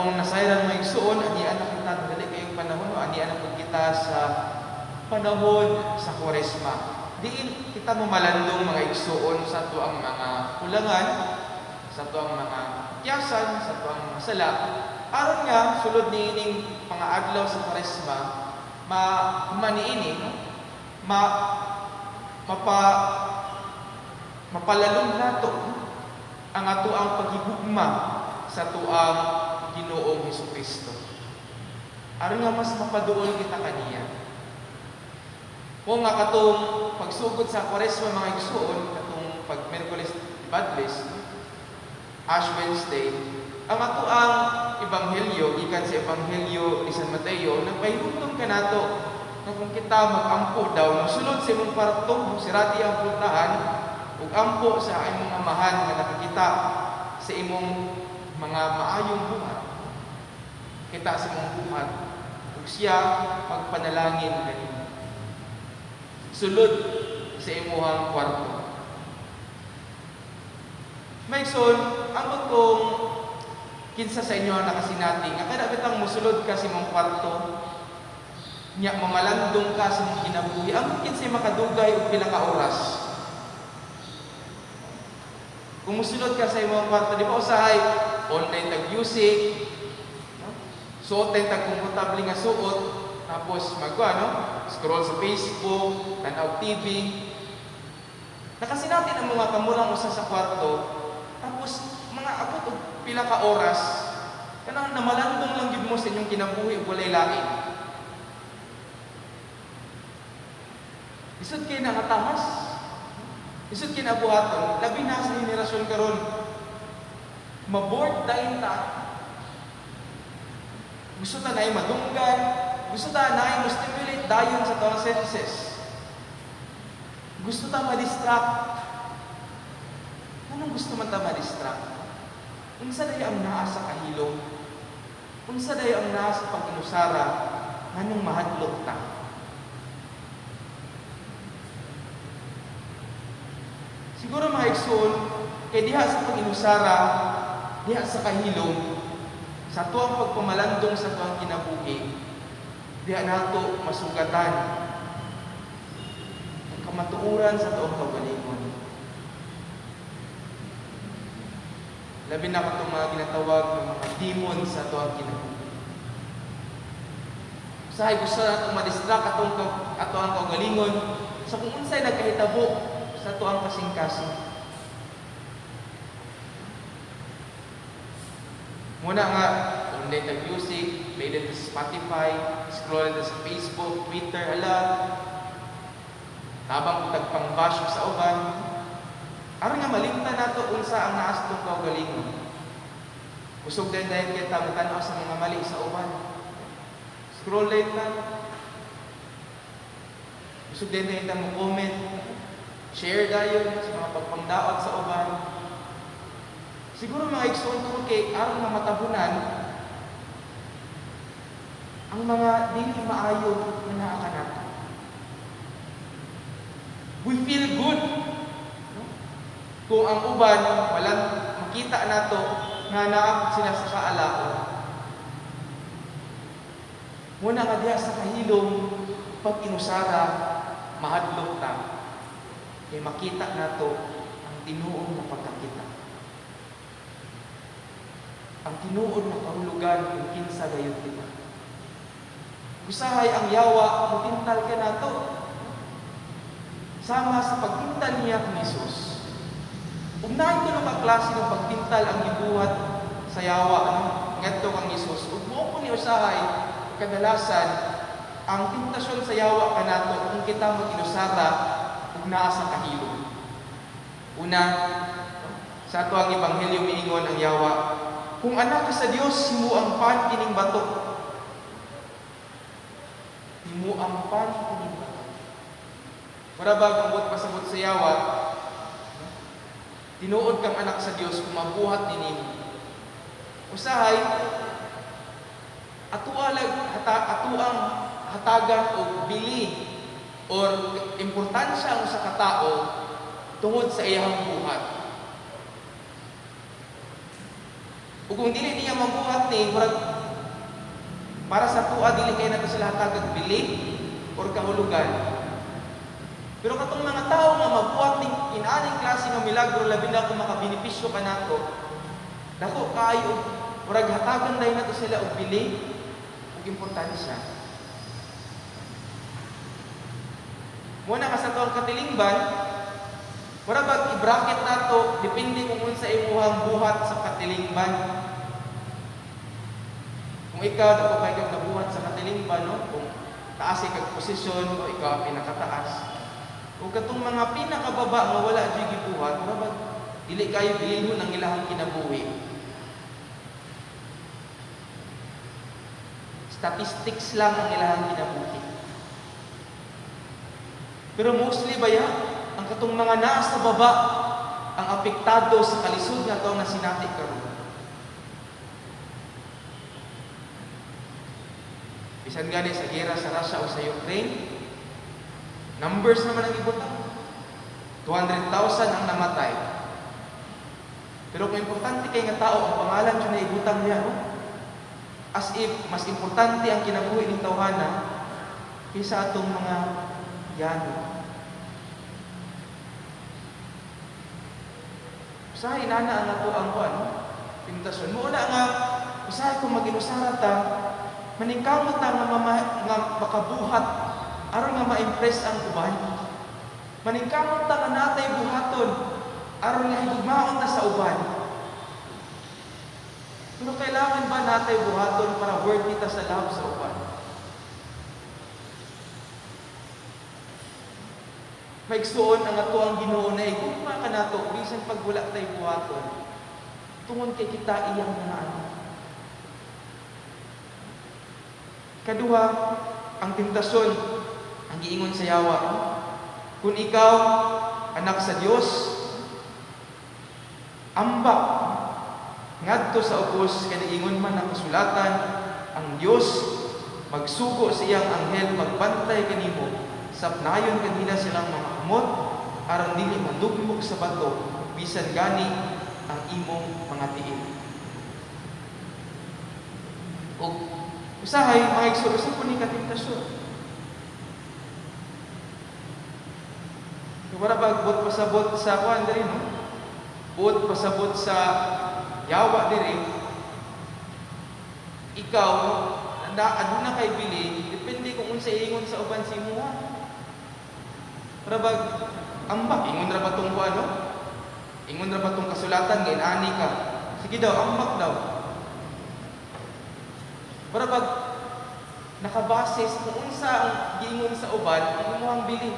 atong nasayran mga igsuon, anian na kita dali kayong panahon, anian na kita sa panahon sa Kwaresma. Diin kita mamalandong mga igsuon sa tuang mga kulangan, sa tuang mga tiyasan, sa tuang mga sala. Aron nga sulod niining pangaadlaw sa Kwaresma, mapalalong nato ang ato ang paghigugma sa tuang Ginoong Hesukristo. Aron nga mas mapaduol kita kaniya. Kung nga katong pagsugod sa Kwaresma mga igsuon, katong pag Miyerkules di Badles, Ash Wednesday, ang ato ang ebanghelyo gikan sa ebanghelyo ni San Mateo nagpahimutong kanato na kung kita mag-ampo daw mosulod sa imong kwarto, sirati ang puntahan ug ampo sa imong amahan nga nakakita sa imong mga maayong buhat. Kita sa imong buhat ug siya pagpanalangin kanimo. Sulod sa imong kwarto. Maigsoon, ang kung kinsa sa inyo ang nakasinati nga kada bitang mosulod ka sa imong kwarto, nya mamalandong ka sa imong kinabuhi, ang kinsay makadugay og pila ka oras. Kung mosulod ka sa imong kwarto, di ba usahay online tag-music, suotin tag komportable nga suot, tapos scroll sa Facebook, tanaw TV. Nakasinati ang mga kamulang usa sa kwarto, tapos mga abot og pila ka oras, kanang namalandong lang gid mo sa inyong kinabuhi ug walay lain. Isod kay nakatamas. Isod kay nabuhaton, labi na sa henerasyon karon. Maboard dayon ta. Gusto ta nay madunggan, gusto ta nay mo-stimulate dayon sa tawang senses. Gusto ta ma-distract. Anong gusto man ta ma-distract? Unsa dayo ang naa sa kahilom? Unsa dayo ang naa sa pag-inusara nganong mahadlok ta? Siguro mga igsoon, kay diha sa pag-inusara, diha sa kahilom, sa tuwang pagpamalandong sa tuwang kinabuhi, diha nato masugatan ang kamatuoran sa tuwang kaugalingon. Labi na katong mga ginatawag ng mga demon sa tuwang kinabuhi. Usahay gusto na itong madistract atong kaugalingon sa kung unsay nagkahitabo sa tuwang kasing-kasing. Muna nga, online tag-music, play dito sa Spotify, scroll dito sa Facebook, Twitter, tabang tagpang-bash sa uban. Aron nga malimtan nato unsa ang naas tong kaugalingon. Usog din dahil kita matanaw sa mga mali sa uban. Scroll din lang. Usog din dahil kita mo comment. Share dayon sa mga pagpangdaot sa uban. Siguro mga igsoon ko kay aron nga matabunan ang mga dili maayo nga naa kanato. We feel good. Kung ang uban walang makita nato nga naa sila sa kaalaon. Muna nga diha sa kahilom pag inusara mahadlok ta. Kay makita nato ang tinuod na pagkakita. Ang tinuod na kahulugan kung kinsa gayon kita. Usahay ang yawa, mutintal ka nato. Sama sa pagtintal niya kung Jesus. Ugnahin ko ng klase ng pagtintal ang gibuhat sa yawa ngadto kang Jesus. Ug buo ko ni usahay kadalasan ang tentasyon sa yawa kanato kung kita mag-inusara ug naa sa kahilom. Una, sa ato ang ebanghelyo miingon ang yawa, kung anak ka sa Dios, himuang pan kining bato. Himuang pan kining bato. Para ba ang pasabot sa yawa, tinuod kang anak sa Dios kung mabuhat ninimo. Usahay, atuang hatagan o bili or importansya sa katao tungod sa iyang buhat. Ug kung dili niya mabuhat ni murag para sa tuwa dili kay nato sila hatag bili or kahulugan. Pero katong mga tao nga mabuhat ning inaning klase nga milagro labi na kung makabenepisyo ka nato, dako kaayo murag hatagan dahil nato sila og bili ug importante siya. Muna ka sa tuwang katilingban, murag i-bracket nato depende kung unsa imuhang buhat sa katilingban. Kung ikaw dako kay kag nabuhat sa katilingban, no? Kung taas kag posisyon o ikaw ang pinakataas. Kung katong mga pinakababa nga wala jud gibuhat, murag dili kayo bilihon ang ilahang kinabuhi. Statistics lang ang ilahang kinabuhi. Pero mostly ba ya, ang katong mga naa sa baba ang apektado sa kalisod nga to nga sinati karon. Bisan gani sa gera sa Russia o sa Ukraine, numbers naman ang ibutang. 200,000 ang namatay. Pero kung importante kay nga tao, ang pangalan dyan na ibutang niya, no? As if mas importante ang kinabuhi ng tawhana kaysa atong mga yano. Usahay nana ang ato ang pintasyon. Muna nga, usahay kung mag-inusara ta, maningkamot ta nga makabuhat aron nga ma-impress ang uban. Maningkamot ta nga natay buhaton aron nga higugmaon ta sa uban. Pero kailangan ba natay buhaton para worthy ta sa love sa uban? Maigsuon ang ato ang Ginoo na igugma ka nato bisan pag wala tay buhaton. Tungod kay kita iyang mga anak. Kaduha, ang tentasyon, ang giingon sa Yawa. Kung ikaw, anak sa Dios, amba, ngadto sa ubos, kaya ingon man ang kasulatan, ang Dios, magsugo sa iyang anghel, magbantay kanimo, sapnayon kanila silang mga kamot, aron dili madugmok sa bato, bisan gani ang imong mga tiil. O usahay, mga igsurusan po ni katentasyon. Kung wala ba, buot pasabot sa kuhan diri, no? Buot pasabot sa Yawa diri, ikaw, aduna kay bili, depende kung unsa ingon sa uban si muha. Para ba, ambak, ingon ra ba tong kuhan, no? Ingon ra ba tong kasulatan, ngayon ani ka. Sige daw, ambak daw. Para pag nakabase sa kung unsa ang giingon sa uban, ang imuhang bili.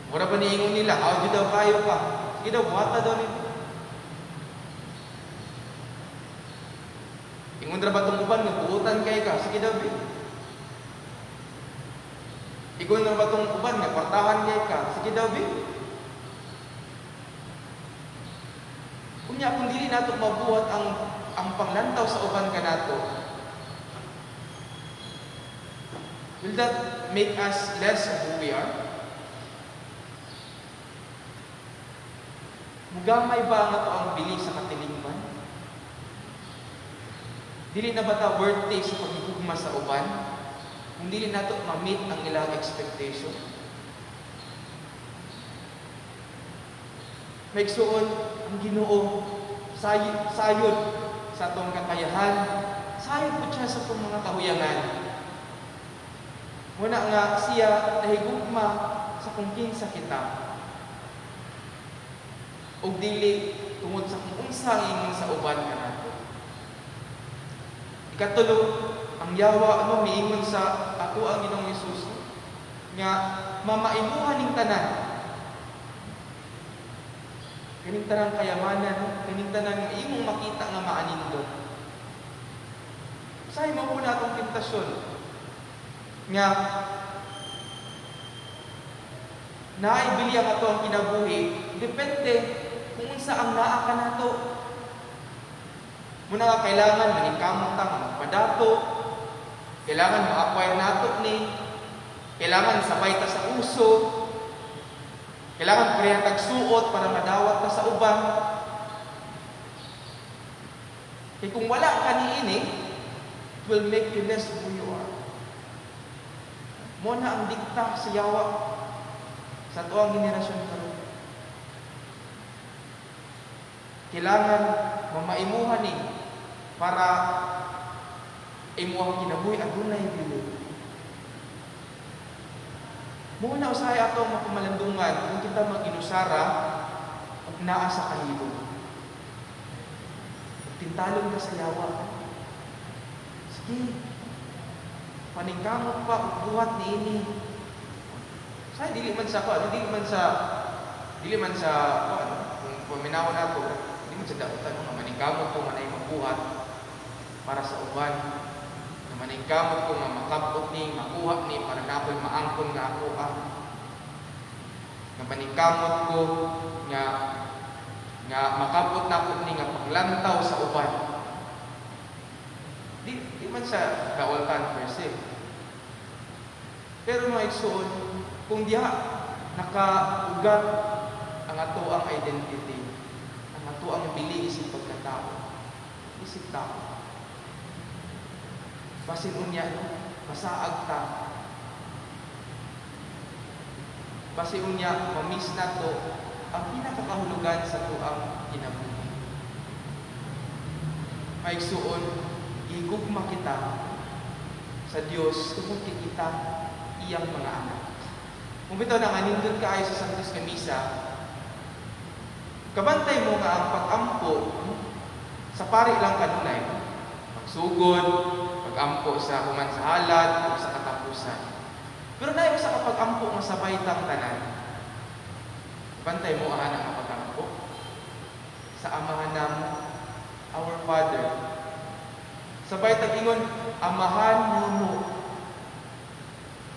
Wala pa niingon nila, how daw kayo ka? Sige daw, buhata daw nito. Ingon ra ba itong uban, nabuutan kayo ka? Sige daw, bili. Ingon ra ba itong uban, nagpartahan kayo ka? Sige daw, bili. Kunya, kung dili nato mabuhat ang panglantaw sa uban ka nato, will that make us less of who we are? Mugamay ba nga to ang bili sa katilingban? Dili na ba ta worthy sa paghigugma sa uban? Kung dili nato ma-meet ang ilang expectation? Maigsuon ang Ginoo sayod sa atong kakayahan, sayod po siya sa atong mga kahuyangan. Muna nga siya nahigugma sa kung kinsa kita. O dili tungod sa kung unsa ingon sa uban ka nato. Ikatulo, ang Yawa miingon sa ato ang Ginoong Hesus nga mamaimuhan ning tanan. Kaning tanang kayamanan, kaning tanang imong makita nga maanindot. Say mo po na itong tentasyon nga naibili ang ato ang kinabuhi, depende kung unsa ang naa ka nato. Muna nga kailangan maningkamot ta nga magpadato, kailangan ma-acquire nato ni, kailangan sabay ta sa uso, kailangan pareha tagsuot para madawat ta sa uban. Kaya kung wala ka niini, it will make you less who you are. Mo na ang dikta sa yawa sa tuwang henerasyon karon. Kailangan mamaimuhan ni para imuhang kinabuhi adunay dili. Muna usahay atong mapamalandungan kung kita mag-inusara ug naa sa kahilo. Tintalon ka sa yawa. Sige. Paningkamot pa ug buhat niini. Sa dili man sa kung paminawon nato, dili man sa dautan nga maningkamot ko manay mabuhat para sa uban. Nga maningkamot ko nga makabot ni, makuha ni para nakoy maangkon nga ako nga maningkamot ko nga makabot na ko ni nga paglantaw sa uban. Di man sa dawaltan per se. Pero mga igsoon, kung diha nakaugat ang ato ang identity, ang ato ang bili isip pagkatao, isip tao. Basin unya, masaag ta. Basin unya, mamis na to ang pinakakahulugan sa tuang kinabuhi. Maigsuon, igugma kita sa Dios tungkol kita iyang mga anak. Kung bitaw na nga nindot ka ay sa Santos nga Misa, kabantay mo nga ang pag-ampo sa pari lang kanunay, magsugod, pag-ampo sa human sa halad o sa katapusan. Pero na sa kapag-ampo nga sabay tang tanan, bantay mo ang nga pag-ampo sa amahan namo, our Father. Sabay tag-ingon, amahan mo.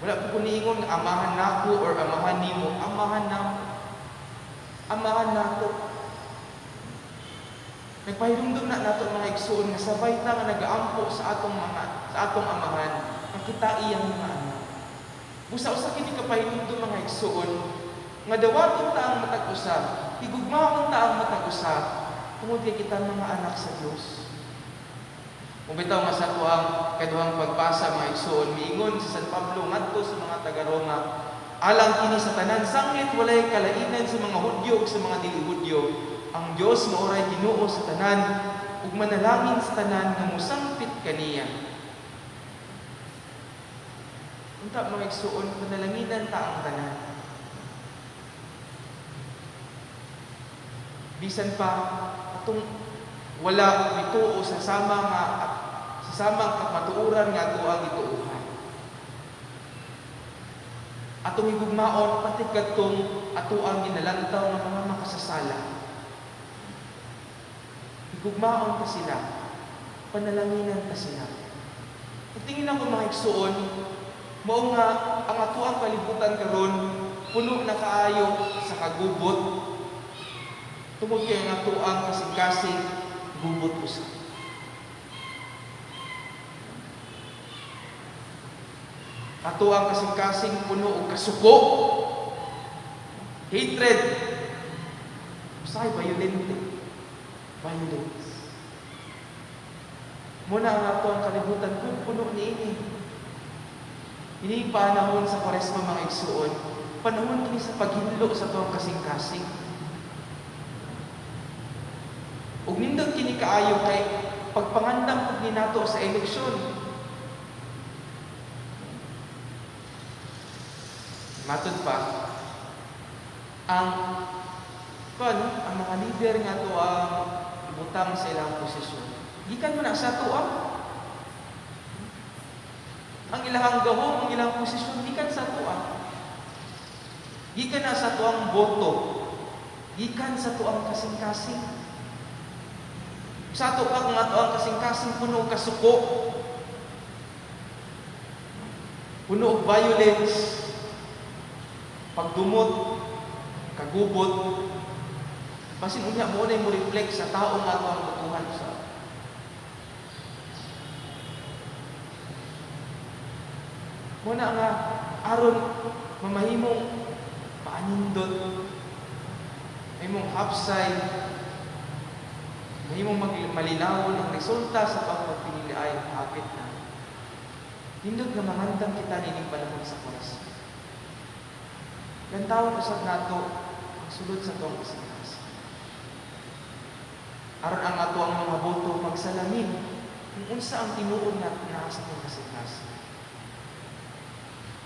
Wala po kuniingon nga amahan nako or amahan nimo, amahan namo. Amahan nato. Nagpahidumdum na nato mga igsoon nga sabay ta nga nagaampo sa atong amahan, ang kita iyang mga anak. Busa-usa kini kapahidumdum mga igsoon nga dawaton ta ang matag usa, higugmaon ta ang matag usa, tungod kay kita mga anak sa Dios. Kung bitaw nga sa tuang kaduhang pagbasa mga igsoon, miingon si San Pablo ngadto sa mga taga-Roma, alang kini sa tanan sanglit walay kalainan sa mga Hudyo ug sa mga dili Hudyo. Ang Dios maoray Ginoo sa tanan ug manalangin sa tanan nga mosangpit kaniya. Unta mga igsoon, panalanginan ta ang tanan. Bisan pa atong wala mituo sa samang kapatuuran nga ato ang ituuhan. Atong higugmaon pati kadtong ato ang ginalantaw ng mga makasasala. Higugmaon ka sila, panalanginan ka sila. Tingin ako mga igsoon, mao nga ang ato ang kalibutan karon puno na kaayo sa kagubot. Tungod kay nga ato ang kasing-kasing gubot usa. Ato ang kasing-kasing puno og kasuko, hatred, usay violence. Muna ang ato ang kalibutan puno niini. Ini panahon sa Kwaresma mga igsoon, panahon kini sa paghinlo sa ato ang kasing-kasing. Ug nindot kini kaayo kay pagpangandam pud ni nato sa eleksyon. Matod pa ang mga leader nga to ang butang sa ilang posisyon. Gikan mo na sa to ang ilang gahom, ang ilang posisyon gikan sa to gikan na sa to ang boto. Gikan sa to ang kasing-kasing. Sa to kung ato ang kasing-kasing puno kasuko, puno og violence, pagdumot, kagubot, basin unya mo na mo reflect sa tao nga ato ang butuhan sa. Muna nga aron mamahimong paanindot, mahimong hapsay, mahimong malinaw ang resulta sa pagpapili ay hapit na. Hindot nga mangandam kita nining panahon sa Koresma. Gantawan usab nato ang sulod sa tuwang kasingkas. Aron ang ato ang mga boto magsalamin kung unsa ang tinuod na sa tuwang kasingkas.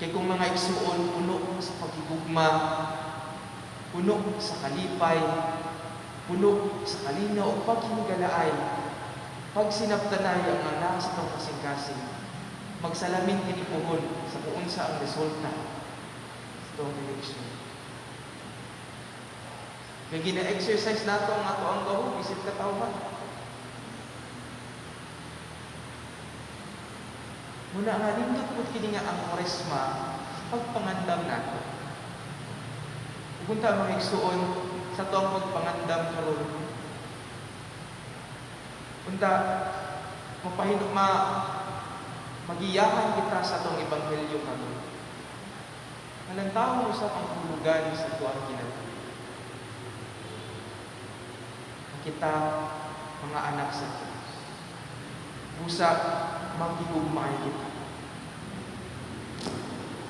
Kaya kung mga igsuon, puno sa pagigugma, puno sa kalipay, puno sa kalinaw o paghinigalaay, pag sinabtanay ang mga nasa itong kasing-kasing, magsalamin kinipuhon sa kung unsa ang resulta sa itong eleksyon. May gina-exercise nato ang ato ang gawin, isip katawhan. Muna nga, nindot po kini nga ang Koresma pagpangandam nato. Pupunta mga igsuon sa tuwang pagpangandam karon. Punta, magiyahan kita sa itong ebanghelyo karon. Nalantaw mo sa panghulugan sa tuwang ginagawa. Kita, mga anak sa Diyos. Busa, magigugmaay kita.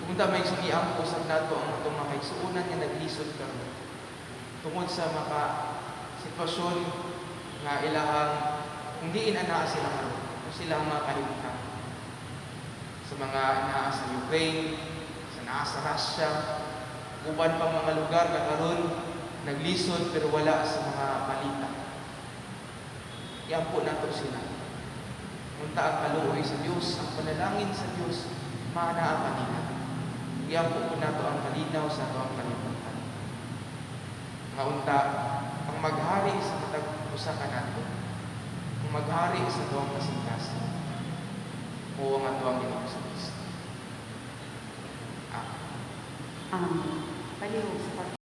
Pumunta may sugiang usap nato ang itong mga kaigsuunan nga naglisod karon tungod sa mga sitwasyon nga ilahang kung diin anaa sila karon kung sila mga kalimutan sa mga inaa sa Ukraine, sa naa sa Russia, uban pang mga lugar na karon naglisod pero wala sa mga balita. Iampo nato sila. Munta ang kaluoy sa Diyos, ang panalangin sa Diyos, maanaa kanina. Iampo po nato ang kalinaw sa ato ang kalimutan. Nga unta, ang maghari sa matag usa ka nato, ang maghari sa tuwang kasing-kasing, o ang ato ang Ginoong Kristo. Palihog sa